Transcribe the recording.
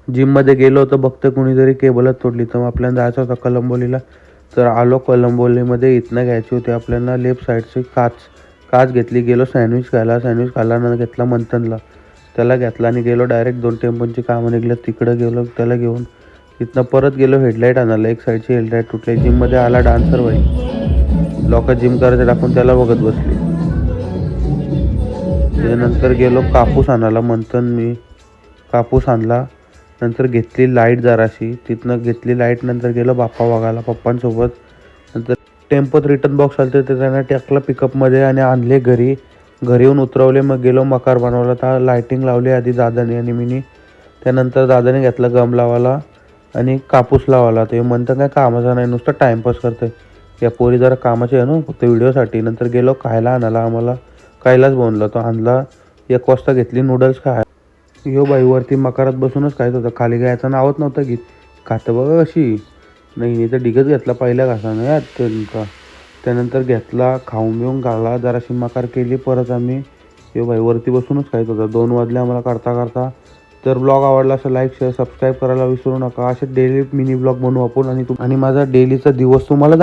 जिममध्ये गेलो होतो, बघतं कुणीतरी केबलच तोडली. तर मग आपल्याला जायचं होतं कलंबोलीला. तर आलो कलंबोलीमध्ये. इथनं घ्यायची होती आपल्याला लेफ्ट साईडची काच घेतली. गेलो सँडविच खायला नंतर घेतला मंथनला. त्याला घेतला आणि गेलो डायरेक्ट 2 टेम्पोची कामं निघलं. तिकडं गेलो त्याला घेऊन. तिथनं परत गेलो हेडलाईट आणायला. एक साईडची हेडलाईट तुटली. जिममध्ये आला डान्सर बाई. लोकं जिम करायचं टाकून त्याला बघत बसली. त्याच्यानंतर गेलो कापूस आणायला. मी कापूस आणला. नंतर घेतली लाईट जराशी. तिथनं घेतली लाईट. नंतर गेलो बाप्पा बघायला पप्पांसोबत. नंतर टेम्पोत रिटर्न बॉक्स आले ते त्यानं टाकलं पिकअपमध्ये आणि आणले घरी. घरी येऊन उतरवले. मग गेलो मकार बनवला. तर लाईटिंग लावली आधी दादाने आणि मीनी. त्यानंतर दादाने घेतला गम लावायला आणि कापूस लावायला. ते म्हणतं काय कामाचा नाही, नुसतं टाईमपास करतोय. या पोरी जरा कामाची आहे ना फक्त व्हिडिओसाठी. नंतर गेलो खायला आणायला आम्हाला. कैलास बोलला तो आणला. 1 वाजता घेतली नूडल्स खायला. यो बाई वरती मकारात बसूनच खायचं होतं. खाली गायचं नावच नव्हतं घेत. खातं बघ अशी. नाही तर डिगच घेतला पहिल्या घासानं यार त्यांचा. त्यानंतर घेतला खाऊन बिऊन घाला. जराशी मकार केली परत आम्ही. यो बाई वरती बसूनच खायचं होतं. 2 वाजले आम्हाला करता. तर ब्लॉग आवडला असेल लाईक शेअर सबस्क्राईब करायला विसरू नका. असे डेली मिनी ब्लॉग बनवू आपण आणि माझा डेलीचा दिवस तुम्हाला